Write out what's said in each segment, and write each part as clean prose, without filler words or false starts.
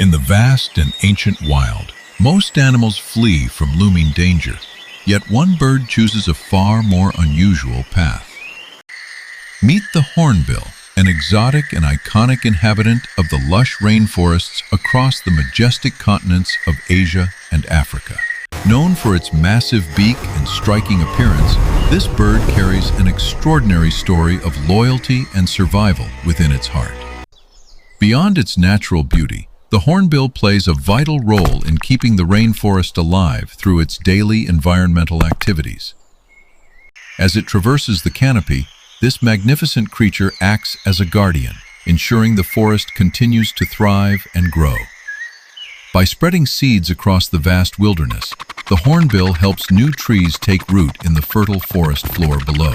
In the vast and ancient wild, most animals flee from looming danger, yet one bird chooses a far more unusual path. Meet the hornbill, an exotic and iconic inhabitant of the lush rainforests across the majestic continents of Asia and Africa. Known for its massive beak and striking appearance, this bird carries an extraordinary story of loyalty and survival within its heart. Beyond its natural beauty, the hornbill plays a vital role in keeping the rainforest alive through its daily environmental activities. As it traverses the canopy, this magnificent creature acts as a guardian, ensuring the forest continues to thrive and grow. By spreading seeds across the vast wilderness, the hornbill helps new trees take root in the fertile forest floor below.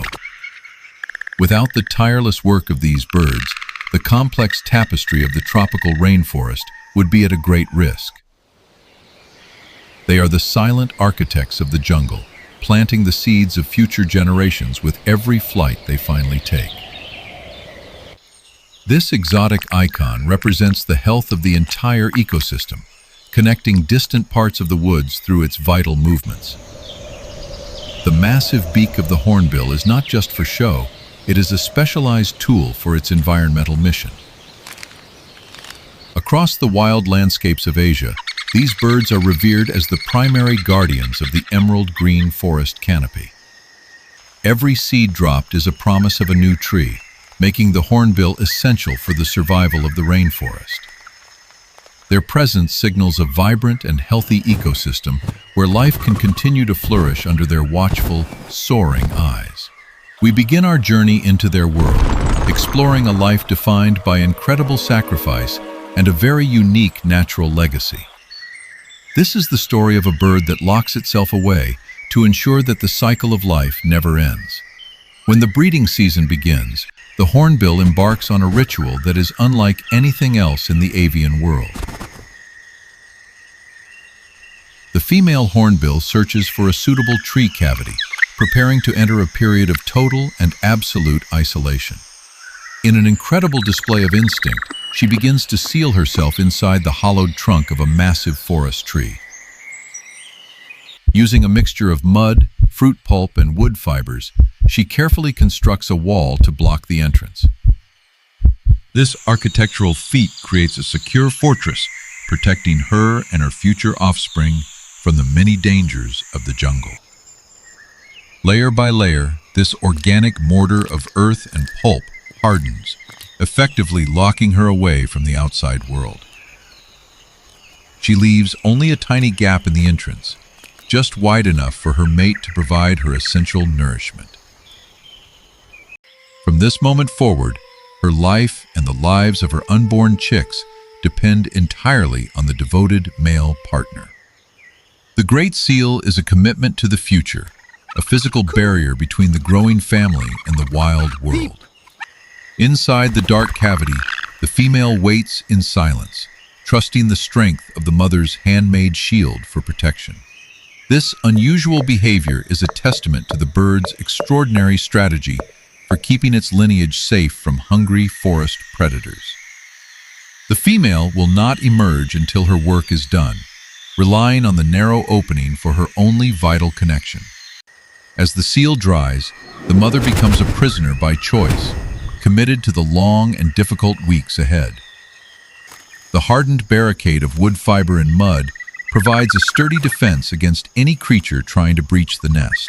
Without the tireless work of these birds, the complex tapestry of the tropical rainforest would be at a great risk. They are the silent architects of the jungle, planting the seeds of future generations with every flight they finally take. This exotic icon represents the health of the entire ecosystem, connecting distant parts of the woods through its vital movements. The massive beak of the hornbill is not just for show, it is a specialized tool for its environmental mission. Across the wild landscapes of Asia, these birds are revered as the primary guardians of the emerald green forest canopy. Every seed dropped is a promise of a new tree, making the hornbill essential for the survival of the rainforest. Their presence signals a vibrant and healthy ecosystem where life can continue to flourish under their watchful, soaring eyes. We begin our journey into their world, exploring a life defined by incredible sacrifice and a very unique natural legacy. This is the story of a bird that locks itself away to ensure that the cycle of life never ends. When the breeding season begins, the hornbill embarks on a ritual that is unlike anything else in the avian world. The female hornbill searches for a suitable tree cavity, preparing to enter a period of total and absolute isolation. In an incredible display of instinct, she begins to seal herself inside the hollowed trunk of a massive forest tree. Using a mixture of mud, fruit pulp, and wood fibers, she carefully constructs a wall to block the entrance. This architectural feat creates a secure fortress, protecting her and her future offspring from the many dangers of the jungle. Layer by layer, this organic mortar of earth and pulp hardens, effectively locking her away from the outside world. She leaves only a tiny gap in the entrance, just wide enough for her mate to provide her essential nourishment. From this moment forward, her life and the lives of her unborn chicks depend entirely on the devoted male partner. The Great Seal is a commitment to the future, a physical barrier between the growing family and the wild world. Inside the dark cavity, the female waits in silence, trusting the strength of the mother's handmade shield for protection. This unusual behavior is a testament to the bird's extraordinary strategy for keeping its lineage safe from hungry forest predators. The female will not emerge until her work is done, relying on the narrow opening for her only vital connection. As the seal dries, the mother becomes a prisoner by choice, committed to the long and difficult weeks ahead. The hardened barricade of wood fiber and mud provides a sturdy defense against any creature trying to breach the nest.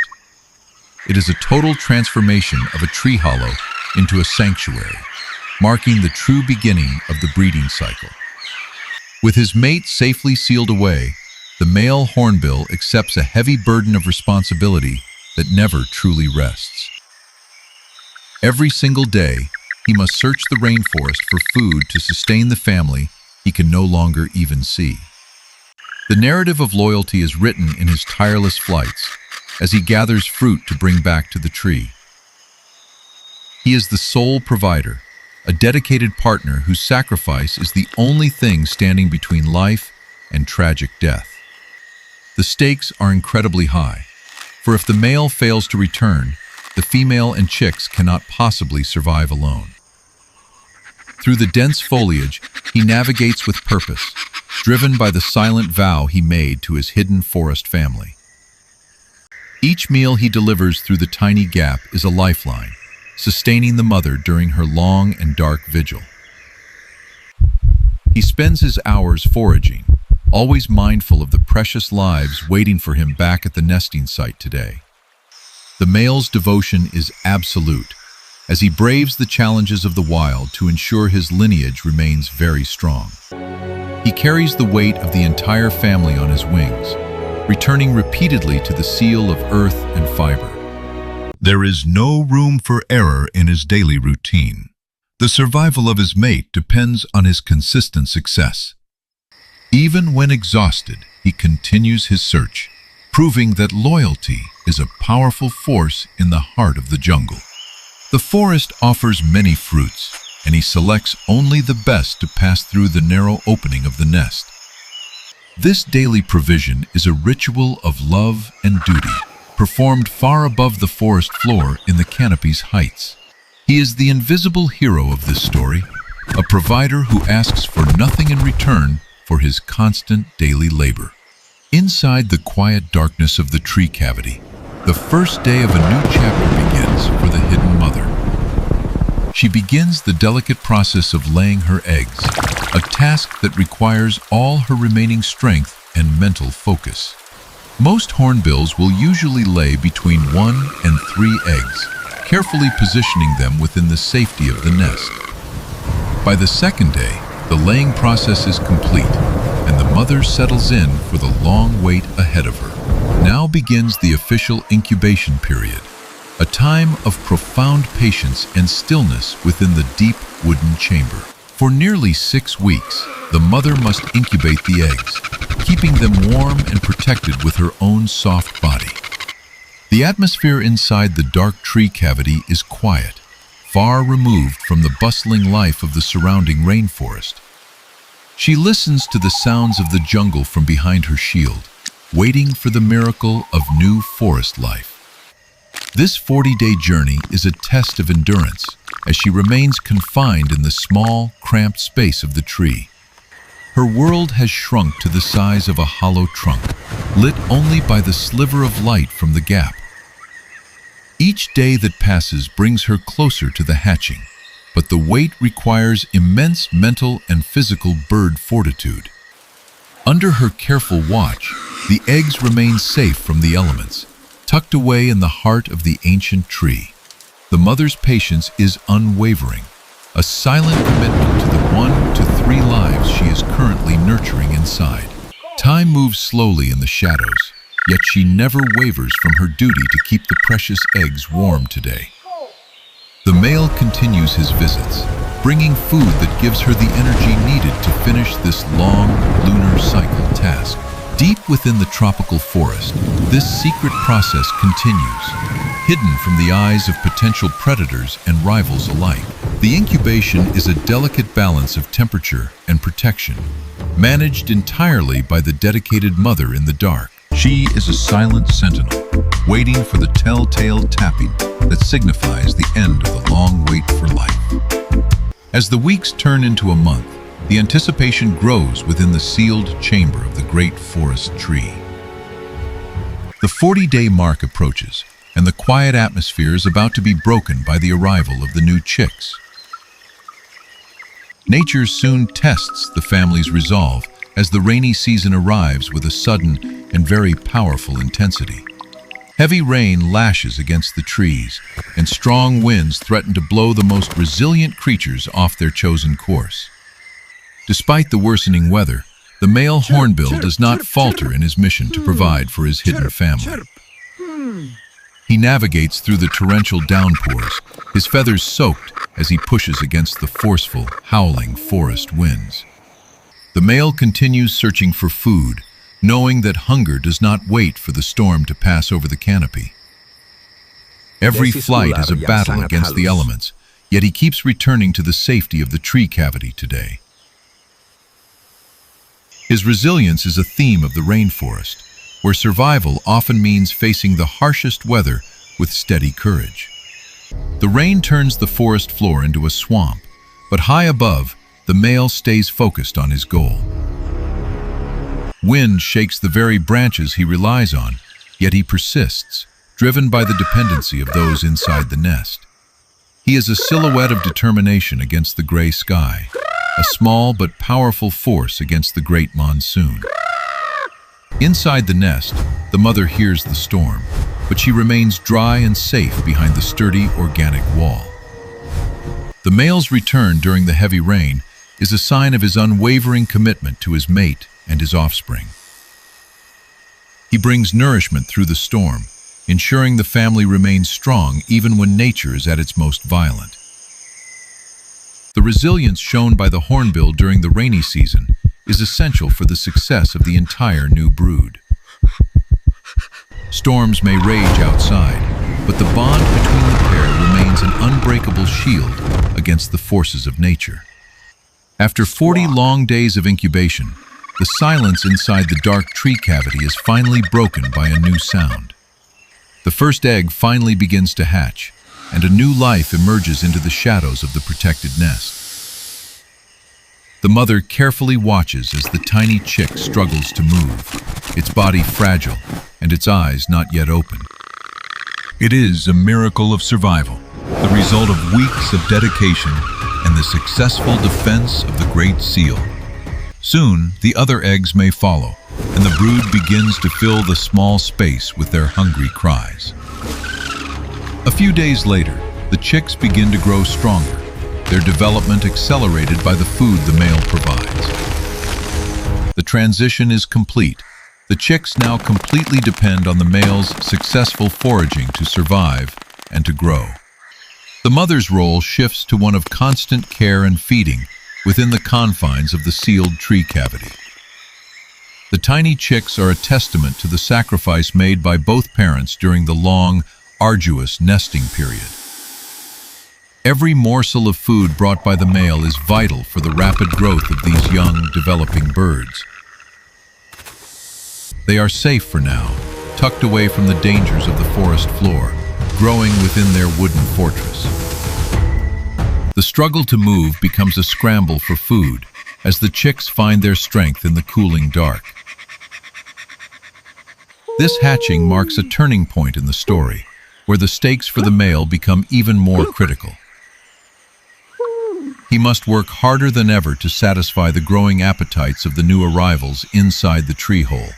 It is a total transformation of a tree hollow into a sanctuary, marking the true beginning of the breeding cycle. With his mate safely sealed away, the male hornbill accepts a heavy burden of responsibility that never truly rests. Every single day, he must search the rainforest for food to sustain the family he can no longer even see. The narrative of loyalty is written in his tireless flights as he gathers fruit to bring back to the tree. He is the sole provider, a dedicated partner whose sacrifice is the only thing standing between life and tragic death. The stakes are incredibly high, for if the male fails to return, the female and chicks cannot possibly survive alone. Through the dense foliage, he navigates with purpose, driven by the silent vow he made to his hidden forest family. Each meal he delivers through the tiny gap is a lifeline, sustaining the mother during her long and dark vigil. He spends his hours foraging, always mindful of the precious lives waiting for him back at the nesting site today. The male's devotion is absolute, as he braves the challenges of the wild to ensure his lineage remains very strong. He carries the weight of the entire family on his wings, returning repeatedly to the seal of earth and fiber. There is no room for error in his daily routine. The survival of his mate depends on his consistent success. Even when exhausted, he continues his search, proving that loyalty is a powerful force in the heart of the jungle. The forest offers many fruits, and he selects only the best to pass through the narrow opening of the nest. This daily provision is a ritual of love and duty, performed far above the forest floor in the canopy's heights. He is the invisible hero of this story, a provider who asks for nothing in return for his constant daily labor. Inside the quiet darkness of the tree cavity, the first day of a new chapter begins for the hidden mother. She begins the delicate process of laying her eggs, a task that requires all her remaining strength and mental focus. Most hornbills will usually lay between 1 and 3 eggs, carefully positioning them within the safety of the nest. By the second day, the laying process is complete, and the mother settles in for the long wait ahead of her. Now begins the official incubation period, a time of profound patience and stillness within the deep wooden chamber. For nearly 6 weeks, the mother must incubate the eggs, keeping them warm and protected with her own soft body. The atmosphere inside the dark tree cavity is quiet, far removed from the bustling life of the surrounding rainforest. She listens to the sounds of the jungle from behind her shield, waiting for the miracle of new forest life. This 40-day journey is a test of endurance, as she remains confined in the small, cramped space of the tree. Her world has shrunk to the size of a hollow trunk, lit only by the sliver of light from the gap. Each day that passes brings her closer to the hatching, but the wait requires immense mental and physical bird fortitude. Under her careful watch, the eggs remain safe from the elements, tucked away in the heart of the ancient tree. The mother's patience is unwavering, a silent commitment to the 1 to 3 lives she is currently nurturing inside. Time moves slowly in the shadows, yet she never wavers from her duty to keep the precious eggs warm today. The male continues his visits, bringing food that gives her the energy needed to finish this long lunar cycle task. Deep within the tropical forest, this secret process continues, hidden from the eyes of potential predators and rivals alike. The incubation is a delicate balance of temperature and protection, managed entirely by the dedicated mother in the dark. She is a silent sentinel, waiting for the telltale tapping that signifies the end of the long wait for life. As the weeks turn into a month, the anticipation grows within the sealed chamber of the great forest tree. The 40-day mark approaches, and the quiet atmosphere is about to be broken by the arrival of the new chicks. Nature soon tests the family's resolve as the rainy season arrives with a sudden and very powerful intensity. Heavy rain lashes against the trees, and strong winds threaten to blow the most resilient creatures off their chosen course. Despite the worsening weather, the male hornbill does not falter in his mission to provide for his hidden family. He navigates through the torrential downpours, his feathers soaked as he pushes against the forceful, howling forest winds. The male continues searching for food, knowing that hunger does not wait for the storm to pass over the canopy. Every flight is a battle against the elements, yet he keeps returning to the safety of the tree cavity today. His resilience is a theme of the rainforest, where survival often means facing the harshest weather with steady courage. The rain turns the forest floor into a swamp, but high above, the male stays focused on his goal. Wind shakes the very branches he relies on, yet he persists, driven by the dependency of those inside the nest. He is a silhouette of determination against the gray sky, a small but powerful force against the great monsoon. Inside the nest, the mother hears the storm, but she remains dry and safe behind the sturdy organic wall. The male's return during the heavy rain is a sign of his unwavering commitment to his mate and his offspring. He brings nourishment through the storm, ensuring the family remains strong even when nature is at its most violent. The resilience shown by the hornbill during the rainy season is essential for the success of the entire new brood. Storms may rage outside, but the bond between the pair remains an unbreakable shield against the forces of nature. After 40 long days of incubation, the silence inside the dark tree cavity is finally broken by a new sound. The first egg finally begins to hatch, and a new life emerges into the shadows of the protected nest. The mother carefully watches as the tiny chick struggles to move, its body fragile and its eyes not yet open. It is a miracle of survival, the result of weeks of dedication and the successful defense of the great seal. Soon, the other eggs may follow, and the brood begins to fill the small space with their hungry cries. A few days later, the chicks begin to grow stronger, their development accelerated by the food the male provides. The transition is complete. The chicks now completely depend on the male's successful foraging to survive and to grow. The mother's role shifts to one of constant care and feeding within the confines of the sealed tree cavity. The tiny chicks are a testament to the sacrifice made by both parents during the long, arduous nesting period. Every morsel of food brought by the male is vital for the rapid growth of these young, developing birds. They are safe for now, tucked away from the dangers of the forest floor, growing within their wooden fortress. The struggle to move becomes a scramble for food as the chicks find their strength in the cooling dark. This hatching marks a turning point in the story, where the stakes for the male become even more critical. He must work harder than ever to satisfy the growing appetites of the new arrivals inside the tree hole.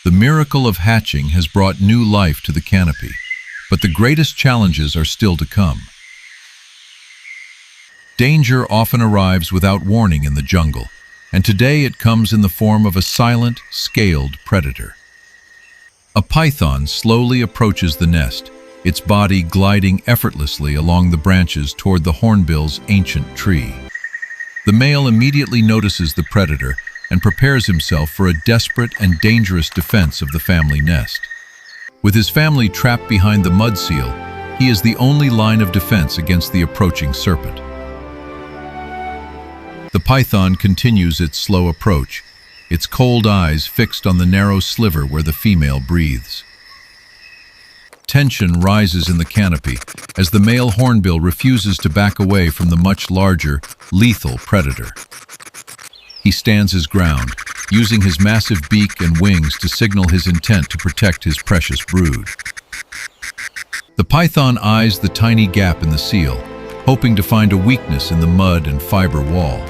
The miracle of hatching has brought new life to the canopy, but the greatest challenges are still to come. Danger often arrives without warning in the jungle, and today it comes in the form of a silent, scaled predator. A python slowly approaches the nest, its body gliding effortlessly along the branches toward the hornbill's ancient tree. The male immediately notices the predator and prepares himself for a desperate and dangerous defense of the family nest. With his family trapped behind the mud seal, he is the only line of defense against the approaching serpent. The python continues its slow approach, its cold eyes fixed on the narrow sliver where the female breathes. Tension rises in the canopy as the male hornbill refuses to back away from the much larger, lethal predator. He stands his ground, using his massive beak and wings to signal his intent to protect his precious brood. The python eyes the tiny gap in the seal, hoping to find a weakness in the mud and fiber wall.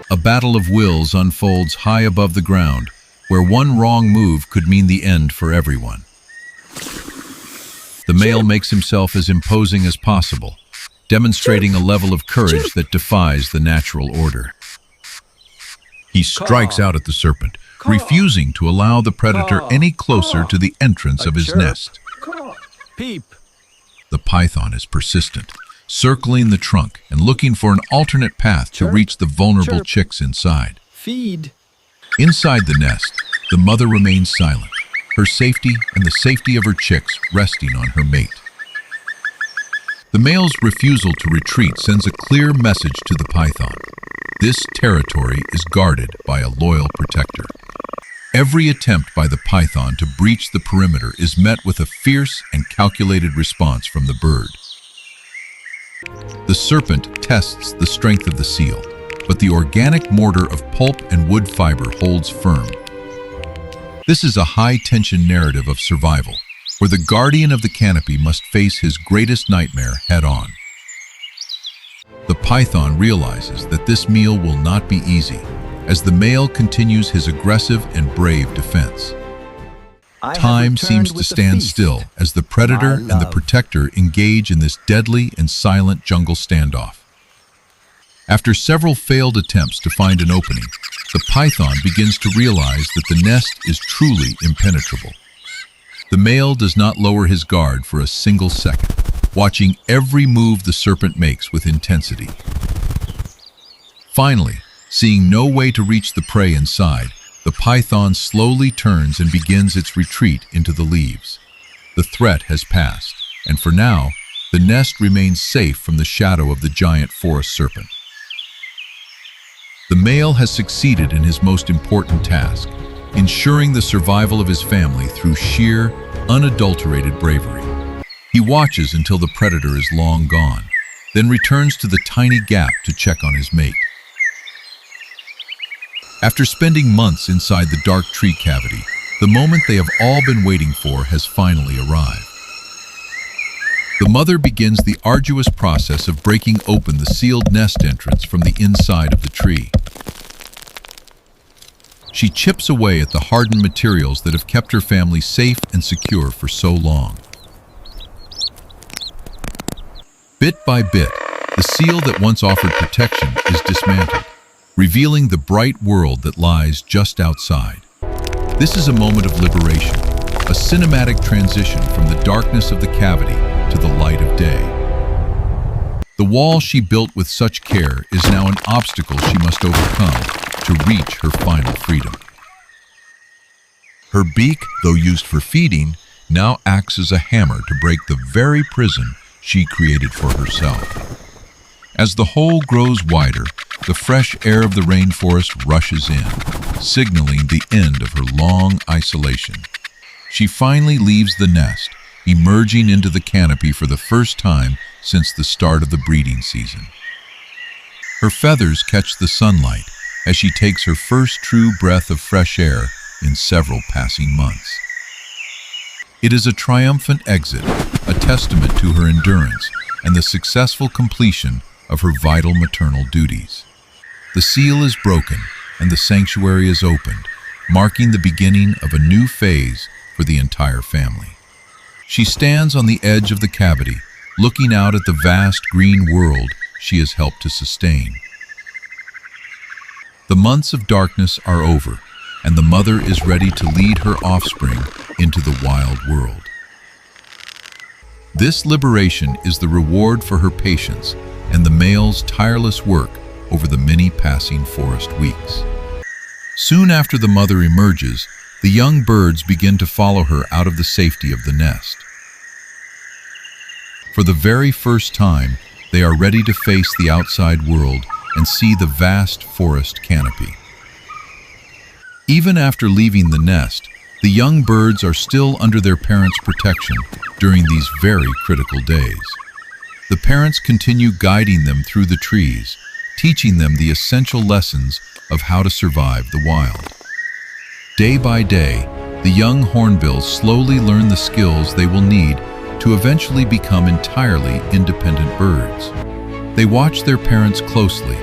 A battle of wills unfolds high above the ground, where one wrong move could mean the end for everyone. The male makes himself as imposing as possible, demonstrating a level of courage that defies the natural order. He strikes out at the serpent, refusing to allow the predator any closer to the entrance of his nest. Peep. The python is persistent, circling the trunk and looking for an alternate path to reach the vulnerable chicks inside. Feed. Inside the nest, the mother remains silent, her safety and the safety of her chicks resting on her mate. The male's refusal to retreat sends a clear message to the python. This territory is guarded by a loyal protector. Every attempt by the python to breach the perimeter is met with a fierce and calculated response from the bird. The serpent tests the strength of the seal, but the organic mortar of pulp and wood fiber holds firm. This is a high-tension narrative of survival, where the guardian of the canopy must face his greatest nightmare head-on. The python realizes that this meal will not be easy, as the male continues his aggressive and brave defense. Time seems to stand still as the predator and the protector engage in this deadly and silent jungle standoff. After several failed attempts to find an opening, the python begins to realize that the nest is truly impenetrable. The male does not lower his guard for a single second, watching every move the serpent makes with intensity. Finally, seeing no way to reach the prey inside, the python slowly turns and begins its retreat into the leaves. The threat has passed, and for now, the nest remains safe from the shadow of the giant forest serpent. The male has succeeded in his most important task, ensuring the survival of his family through sheer, unadulterated bravery. He watches until the predator is long gone, then returns to the tiny gap to check on his mate. After spending months inside the dark tree cavity, the moment they have all been waiting for has finally arrived. The mother begins the arduous process of breaking open the sealed nest entrance from the inside of the tree. She chips away at the hardened materials that have kept her family safe and secure for so long. Bit by bit, the seal that once offered protection is dismantled, revealing the bright world that lies just outside. This is a moment of liberation, a cinematic transition from the darkness of the cavity to the light of day. The wall she built with such care is now an obstacle she must overcome to reach her final freedom. Her beak, though used for feeding, now acts as a hammer to break the very prison she created for herself. As the hole grows wider, the fresh air of the rainforest rushes in, signaling the end of her long isolation. She finally leaves the nest, emerging into the canopy for the first time since the start of the breeding season. Her feathers catch the sunlight as she takes her first true breath of fresh air in several passing months. It is a triumphant exit, a testament to her endurance and the successful completion of her vital maternal duties. The seal is broken and the sanctuary is opened, marking the beginning of a new phase for the entire family. She stands on the edge of the cavity, looking out at the vast green world she has helped to sustain. The months of darkness are over, and the mother is ready to lead her offspring into the wild world. This liberation is the reward for her patience and the male's tireless work over the many passing forest weeks. Soon after the mother emerges, the young birds begin to follow her out of the safety of the nest. For the very first time, they are ready to face the outside world and see the vast forest canopy. Even after leaving the nest, the young birds are still under their parents' protection during these very critical days. The parents continue guiding them through the trees, teaching them the essential lessons of how to survive the wild. Day by day, the young hornbills slowly learn the skills they will need to eventually become entirely independent birds. They watch their parents closely,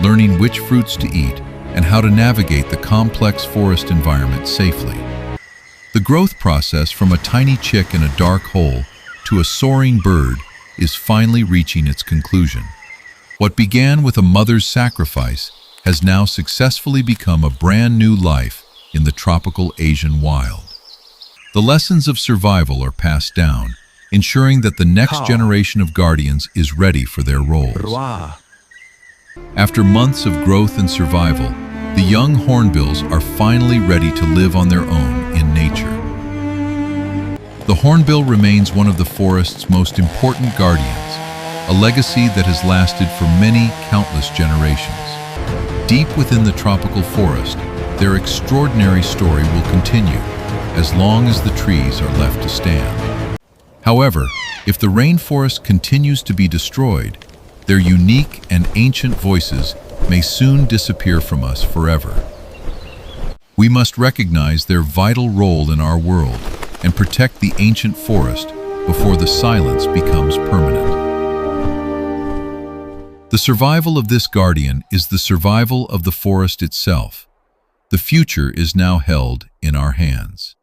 learning which fruits to eat and how to navigate the complex forest environment safely. The growth process from a tiny chick in a dark hole to a soaring bird is finally reaching its conclusion. What began with a mother's sacrifice has now successfully become a brand new life in the tropical Asian wild. The lessons of survival are passed down, ensuring that the next generation of guardians is ready for their roles. After months of growth and survival, the young hornbills are finally ready to live on their own in nature. The hornbill remains one of the forest's most important guardians, a legacy that has lasted for many countless generations. Deep within the tropical forest, their extraordinary story will continue as long as the trees are left to stand. However, if the rainforest continues to be destroyed, their unique and ancient voices may soon disappear from us forever. We must recognize their vital role in our world and protect the ancient forest before the silence becomes permanent. The survival of this guardian is the survival of the forest itself. The future is now held in our hands.